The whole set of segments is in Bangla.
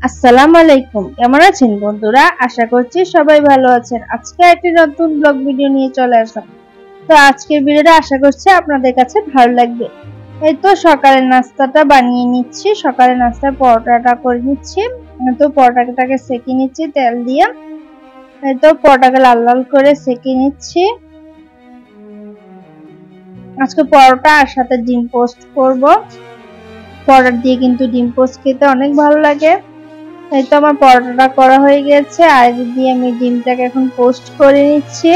আসসালামু আলাইকুম। কেমন আছেন বন্ধুরা? আশা করছি সবাই ভালো আছেন। আজকে একটি নতুন ব্লগ ভিডিও নিয়ে চলে আসলাম। তো আজকের ভিডিওটা আশা করছি আপনাদের কাছে ভালো লাগবে। এই তো সকালের নাস্তাটা বানিয়ে নিচ্ছি। সকালের নাস্তায় পরোটাটা করে নিচ্ছি। তো পরোটাটাকে সেঁকে নিচ্ছি তেল দিয়ে। এই তো পরোটাকে লাল লাল করে সেঁকে নিচ্ছি। আজকে পরোটা আর সাথে ডিম পোস্ট করব। পরোটা দিয়ে কিন্তু ডিম পোস্ট খেতে অনেক ভালো লাগে। এই তো আমার পরোটাটা করা হয়ে গেছে আর দিয়ে আমি ডিমটাকে এখন পোস্ট করে নিচ্ছি।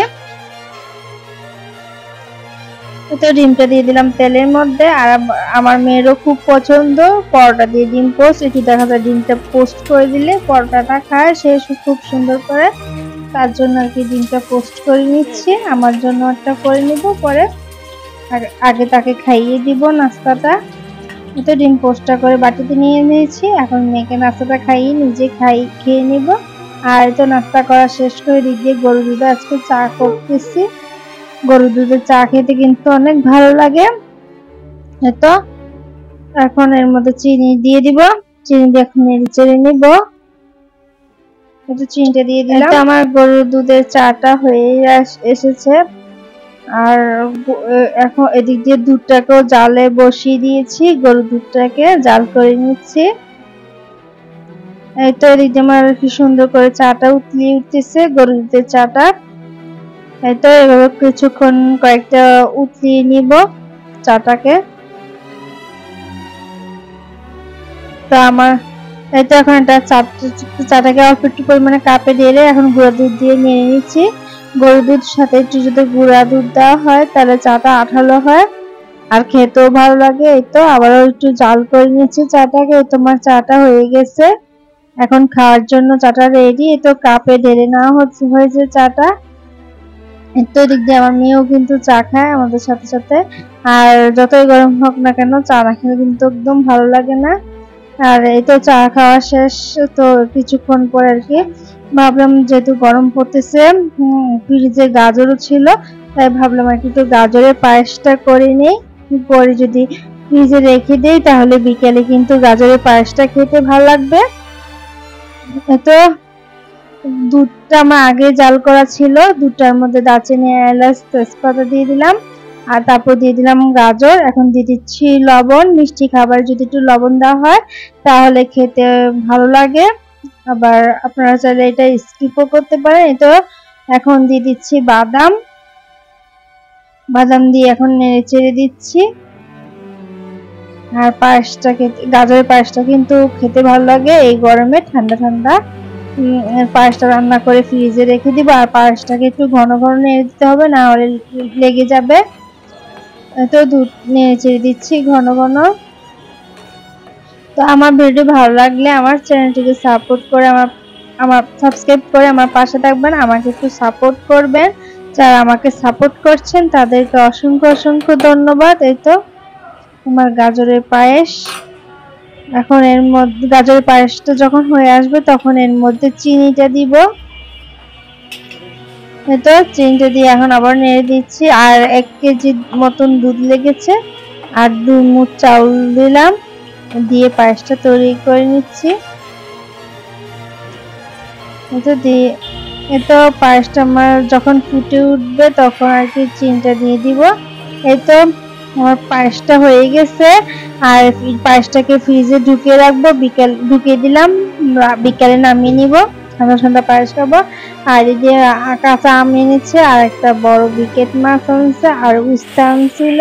তো ডিমটা দিয়ে দিলাম তেলের মধ্যে আর আমার মেয়েরও খুব পছন্দ পরোটা দিয়ে ডিম পোস্ট। একটু দেখা যায় ডিমটা পোস্ট করে দিলে পরোটাটা খায় সে খুব সুন্দর করে, তার জন্য আর কি ডিমটা পোস্ট করে নিচ্ছি। আমার জন্য একটা করে নিব, পরে আগে তাকে খাইয়ে দিব নাস্তাটা। তো ডিম পোস্টটা করে বাটিতে নিয়ে নিয়েছি। এখন মেয়েকে নাস্তাটা খাইয়ে নিজে খেয়ে নিব। আর তো নাস্তা করা শেষ করে দিয়ে গরুর দুধে আজকে চা করতেছি। গরুর দুধের চা খেতে কিন্তু অনেক ভালো লাগে। তো এখন এর মধ্যে চিনি দিয়ে দিব। চিনি দিয়ে এখন নেড়ে চেড়ে নিব। চিনিটা দিয়ে দিলাম। আমার গরুর দুধের চাটা হয়ে এসেছে। আর এখন এদিক দিয়ে দুধটাকেও জালে বসিয়ে দিয়েছি, গরুর দুধটাকে জাল করে নিচ্ছি। এই তো এদিক দিয়ে আমার কি সুন্দর করে চাটা উতলিয়ে উঠতেছে, গরুর দুধের চাটা। এই তো এভাবে কিছুক্ষণ কয়েকটা উতলিয়ে নিব চাটাকে। তো আমার এই তো এখন এটা চাটাকে অল্প একটু পরিমাণে কাপে ঢেলে এখন গুঁড়া দুধ দিয়ে নিয়ে নিচ্ছি। গরুর দুধ সাথে একটু যদি গুঁড়া দুধ দেওয়া হয় তাহলে চাটা আঠালো হয় আর খেতেও ভালো লাগে। এই তো আবারও একটু জাল করে নিচ্ছি চাটাকে। তোমার চাটা হয়ে গেছে, এখন খাওয়ার জন্য চাটা রেডি। এই তো কাপে ঢেলে নেওয়া হয়েছে চাটা। তো দিক দিয়ে আমার মেয়েও কিন্তু চা খায় আমাদের সাথে সাথে। আর যতই গরম হোক না কেন চা না খেলে কিন্তু একদম ভালো লাগে না। আর এই তো চা খাওয়া শেষ, তো কিছুক্ষণ পরে আর কি ভাবলাম যেহেতু গরম পড়তেছে, ফ্রিজে গাজরও ছিল, তাই ভাবলাম আর কি একটু গাজরের পায়েসটা করে নেই। পরে যদি ফ্রিজে রেখে দেই তাহলে বিকেলে কিন্তু গাজরের পায়েসটা খেতে ভালো লাগবে। তো দুধটা আমার আগে জাল করা ছিল, দুধটার মধ্যে দারচিনি এলাচ তেজপাতা দিয়ে দিলাম আর তারপর দিয়ে দিলাম গাজর। এখন দিয়ে দিচ্ছি লবণ। মিষ্টি খাবার যদি একটু লবণ দেওয়া হয় তাহলে খেতে ভালো লাগে, আবার আপনারা চাইলে এটা স্কিপও করতে পারেন। তো এখন দিয়ে দিচ্ছি বাদাম। বাদাম দিয়ে এখন নেড়ে চেড়ে দিচ্ছি। আর গাজরের পায়েসটা কিন্তু খেতে ভালো লাগে এই গরমে। ঠান্ডা ঠান্ডা পায়েসটা রান্না করে ফ্রিজে রেখে দিব। আর পায়েসটাকে একটু ঘন ঘন নেড়ে দিতে হবে, না হলে লেগে যাবে। তো দুধ নেড়ে চেড়ে দিচ্ছি ঘন ঘন। তো আমার ভিডিও ভালো লাগলে আমার চ্যানেলটিকে সাপোর্ট করে আমার সাবস্ক্রাইব করে আমার পাশে থাকবেন, আমাকে একটু সাপোর্ট করবেন। যারা আমাকে সাপোর্ট করছেন তাদেরকে অসংখ্য অসংখ্য ধন্যবাদ। এই তো আমার গাজরের পায়েস। এখন এর মধ্যে গাজরের পায়েসটা যখন হয়ে আসবে তখন এর মধ্যে চিনিটা দিব। তো চিনিটা দিয়ে এখন আবার নেড়ে দিচ্ছি। আর 1 কেজি মতন দুধ লেগেছে আর 2 মুঠ চাউল দিলাম, দিয়ে পায়েসটা তৈরি করে নিচ্ছি। এই তো পায়েসটা আমার যখন ফুটে উঠবে তখন আর কি চিনিটা দিয়ে দিব। এই তো আমার পায়েসটা হয়ে গেছে। আর পায়েসটাকে ফ্রিজে ঢুকিয়ে রাখবো, ঢুকিয়ে দিলাম, বিকালে নামিয়ে নিব। ঠান্ডা ঠান্ডা পায়েস খাবো। আর এই যে কাঁচা আম এনেছে আর একটা বড় বিকেট মাছ আনছে আর উস্তা আনছিল।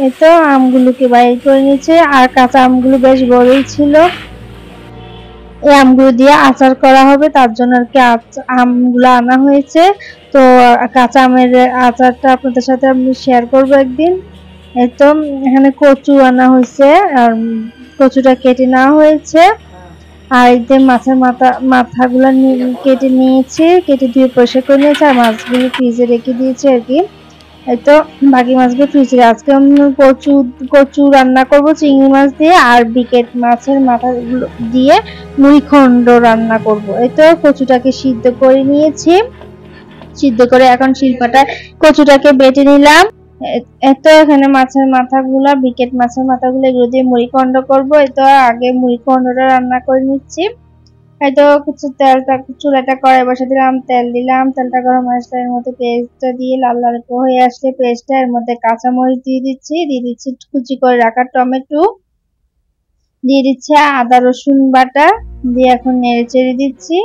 এই তো আমগুলোকে বাইর করে নিচ্ছে আর কাঁচা আমগুলো বেশ বড়ই ছিল। এই আমগুলো দিয়ে আচার করা হবে, তার জন্য আর কি আমগুলো আনা হয়েছে। তো কাঁচা আমের আচারটা আপনাদের সাথে আমি শেয়ার করবো একদিন। এই তো এখানে কচু আনা হয়েছে আর কচুটা কেটে নেওয়া হয়েছে। আর এই যে মাছের মাথাগুলো কেটে নিয়েছি, কেটে ধুয়ে পরিষ্কার করে নিয়েছি আর মাছগুলো ফ্রিজে রেখে দিয়েছি আর কি। এই তো বাকি মাছগুলো ফ্রিজে। আজকে আমি কচু রান্না করব চিংড়ি মাছ দিয়ে আর বিকেট মাছের মাথাগুলো দিয়ে মুড়িঘণ্ট রান্না করব। এই তো কচুটাকে সিদ্ধ করে নিয়েছি, সিদ্ধ করে এখন শিলপাটায় কচুটাকে বেটে নিলাম। এতো এখানে মাছের মাথাগুলা, বিকেট মাছের মাথাগুলো এগুলো দিয়ে মুড়িঘণ্ট করবো। এতো আগে মুড়িঘণ্টটা রান্না করে নিচ্ছি। হয়তো কিছু তেলটা চুলাটা কড়াই বসে দিলাম, তেল দিলাম, তেলটা গরম আসলে এর মধ্যে পেঁয়াজটা দিয়ে লাল লাল হয়ে আসলে পেঁয়াজটা এর মধ্যে কাঁচামরিচ দিয়ে দিচ্ছি কুচি করে রাখা টমেটো দিয়ে দিচ্ছি, আদা রসুন বাটা দিয়ে এখন নেড়ে চেড়ে দিচ্ছি।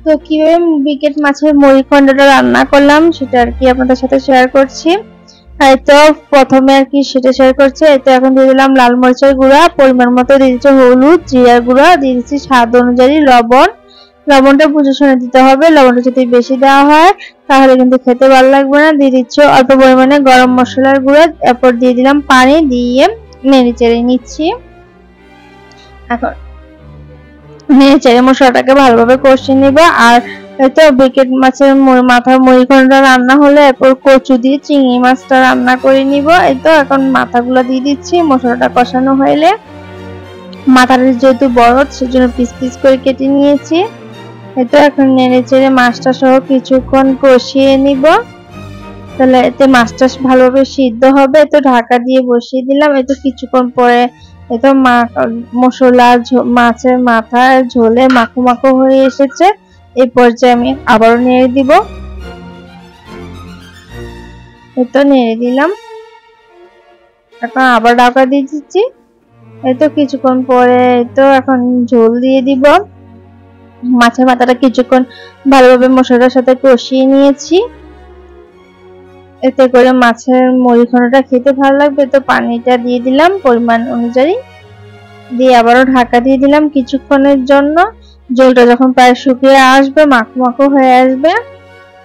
তো কিভাবে বিকেট মাছের মুড়িঘণ্টটা রান্না করলাম সেটা আর কি আপনাদের সাথে শেয়ার করছি। তো প্রথমে আর কি সেটা শেয়ার করছি। তো এখন দিয়ে দিলাম লাল মরিচের গুঁড়া, পরিমাণ মতো দিয়ে দিচ্ছি হলুদ, জিরার গুঁড়া, দিয়ে দিচ্ছি স্বাদ অনুযায়ী লবণ। লবণটা বুঝে শুনে দিতে হবে, লবণটা যদি বেশি দেওয়া হয় তাহলে কিন্তু খেতে ভালো লাগবে না। দিয়ে দিচ্ছি অল্প পরিমাণে গরম মশলার গুঁড়া, এরপর দিয়ে দিলাম পানি, দিয়ে নেড়ে চেড়ে নিচ্ছি। এখন নেড়ে চেড়ে মশলাটাকে ভালোভাবে কষিয়ে নিব। আর তো বিকেট মাছের মাথার মুড়িঘণ্ট রান্না হলে এরপর কচু দিয়ে চিংড়ি মাছটা রান্না করে নিব। এই তো এখন মাথাগুলো দিয়ে দিচ্ছি। মশলাটা কষানো হইলে মাথাটা যেহেতু বড় সেজন্য পিস পিস করে কেটে নিয়েছি। এই তো এখন নেড়ে চেড়ে মাছটা সহ কিছুক্ষণ কষিয়ে নিব, তাহলে এতে মাছটা ভালোভাবে সিদ্ধ হবে। তো ঢাকা দিয়ে বসিয়ে দিলাম। এই তো কিছুক্ষণ পরে এই তো মশলা মাছের মাথার ঝোলে মাখো মাখো হয়ে এসেছে। এই পর্যায়ে আমি আবারও নেড়ে দিব। এই তো নেড়ে দিলাম, এখন আবার ঢাকা দিয়ে দিচ্ছি। এই তো কিছুক্ষণ পরে এই তো এখন ঝোল দিয়ে দিব। মাছের মাথাটা কিছুক্ষণ ভালোভাবে মশলার সাথে কষিয়ে নিয়েছি, এতে করে মাছের মুড়িঘণ্টটা খেতে ভালো লাগবে। তো পানিটা দিয়ে দিলাম পরিমাণ অনুযায়ী, দিয়ে আবারও ঢাকা দিয়ে দিলাম কিছুক্ষণের জন্য। ঝোলটা যখন প্রায় শুকিয়ে আসবে, মাখো মাখো হয়ে আসবে,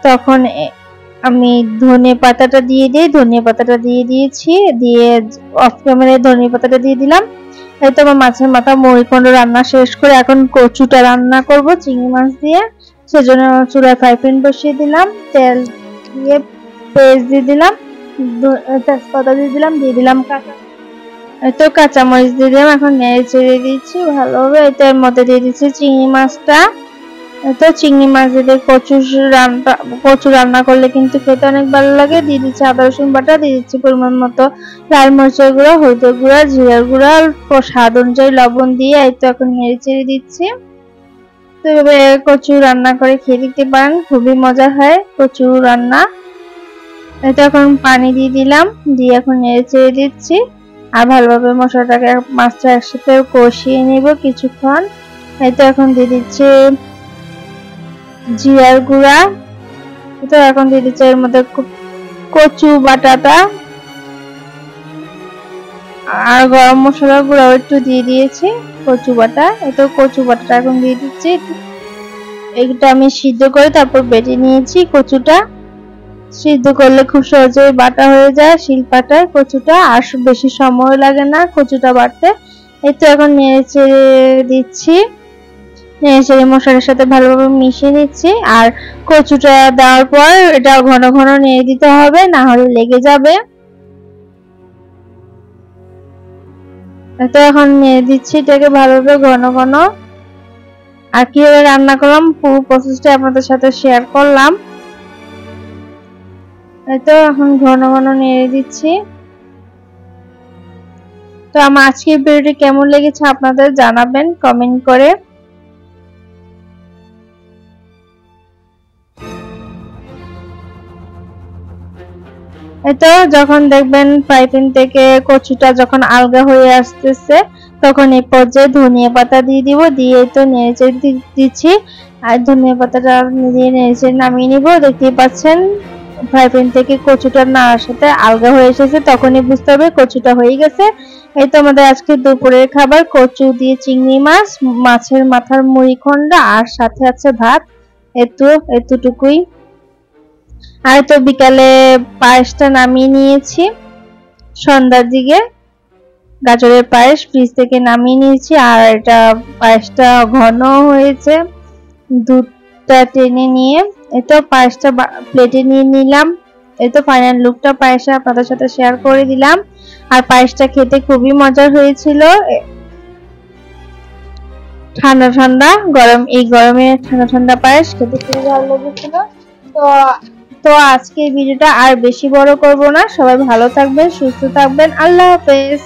তখন আমি ধনিয়া পাতাটা দিয়ে দিই। ধনিয়া পাতাটা দিয়ে দিয়েছি, দিয়ে অফ ক্যামেরায় ধনিয়া পাতাটা দিয়ে দিলাম। এই তো আমার মাছের মাথা মুড়িঘণ্ট রান্না শেষ করে এখন কচুটা রান্না করব চিংড়ি মাছ দিয়ে। সেজন্য চুলায় ফ্রাই প্যান বসিয়ে দিলাম, তেল দিয়ে পেঁয়াজ দিয়ে দিলাম, তেজপাতা দিয়ে দিলাম কাঁচামরিচ দিয়ে দিলাম। এখন নেড়ে চেড়ে দিচ্ছি ভালোভাবে। এটার মধ্যে দিয়ে দিচ্ছি চিংড়ি মাছটা। তো চিংড়ি মাছ দিয়ে কচু রান্না করলে কিন্তু খেতে অনেক ভালো লাগে। দিয়ে দিচ্ছি আদা রসুন বাটা, দিয়ে দিচ্ছি পরিমাণ মতো লাল মরিচের গুঁড়া, হলুদের গুঁড়া, জিরার গুঁড়া, স্বাদ অনুযায়ী লবণ দিয়ে এই তো এখন নেড়ে চেড়ে দিচ্ছি। তো এভাবে কচু রান্না করে খেয়ে দিতে পারেন, খুবই মজা হয় কচু রান্না। এটা এখন পানি দিয়ে দিলাম, দিয়ে এখন নেড়ে চেড়ে দিচ্ছি। আর ভালোভাবে মশলাটাকে মাছটা একসাথে কষিয়ে নিব কিছুক্ষণ। এই তো এখন দিয়ে দিচ্ছি জিরার গুঁড়া, তো এখন দিয়ে দিচ্ছি এর মধ্যে কচু বাটাটা, আর গরম মশলার গুঁড়াও একটু দিয়ে দিয়েছি, কচু বাটা। এই তো কচু বাটাটা এখন দিয়ে দিচ্ছি। এটা আমি সিদ্ধ করে তারপর বেটে নিয়েছি। কচুটা সিদ্ধ করলে খুব সহজেই বাটা হয়ে যায় শিলপাটায় কচুটা, আর বেশি সময় লাগে না কচুটা বাটতে। এই তো এখন নেড়ে চেড়ে দিচ্ছি, নেড়ে চেড়ে মশলার সাথে ভালোভাবে মিশিয়ে নিচ্ছি। আর কচুটা দেওয়ার পর এটা ঘন ঘন নেড়ে দিতে হবে, না হলে লেগে যাবে। তো এখন নেড়ে দিচ্ছি এটাকে ভালোভাবে ঘন ঘন। আর কিভাবে রান্না করলাম পুরো প্রসেসটা আপনাদের সাথে শেয়ার করলাম। তো এখন ঘন ঘন নেড়ে দিচ্ছি। তো আমার আজকের ভিডিওটি কেমন লেগেছে আপনাদের জানাবেন কমেন্ট করে। তো যখন দেখবেন ফ্রাই প্যান থেকে কচুটা যখন আলগা হয়ে আসতেছে তখন এই পর্যায়ে ধনিয়া পাতা দিয়ে দিব, দিয়ে তো নেড়ে চেড়ে দিচ্ছি। আর ধনিয়া পাতাটা দিয়ে নেড়ে চেড়ে নামিয়ে নিব। দেখতেই পাচ্ছেন ফ্রাই প্যান থেকে কচুটা নাড়ার সাথে আলগা হয়ে এসেছে, তখনই বুঝতে হবে কচুটা হয়ে গেছে। এই তো আমাদের আজকে দুপুরের খাবার কচু দিয়ে চিংড়ি মাছ, মাছের মাথার মুড়িঘণ্ট, আর সাথে আছে ভাত। এতটুকুই। আর তো বিকালে পায়েসটা নামিয়ে নিয়েছি সন্ধ্যার দিকে, গাজরের পায়েস ফ্রিজ থেকে নামিয়ে নিয়েছি। আর এটা পায়েসটা ঘন হয়েছে, দুধটা টেনে নিয়ে এতো পায়েসটা প্লেটে নিয়ে নিলাম। এই তো ফাইনাল লুকটা পায়েসে আপনাদের সাথে শেয়ার করে দিলাম। আর পায়েসটা খেতে খুবই মজার হয়েছিল, ঠান্ডা ঠান্ডা গরম, এই গরমে ঠান্ডা ঠান্ডা পায়েস খেতে খুবই ভালো লেগেছিল। তো তো আজকে এই ভিডিওটা আর বেশি বড় করব না, সবাই ভালো থাকবেন, সুস্থ থাকবেন, আল্লাহ হাফেজ।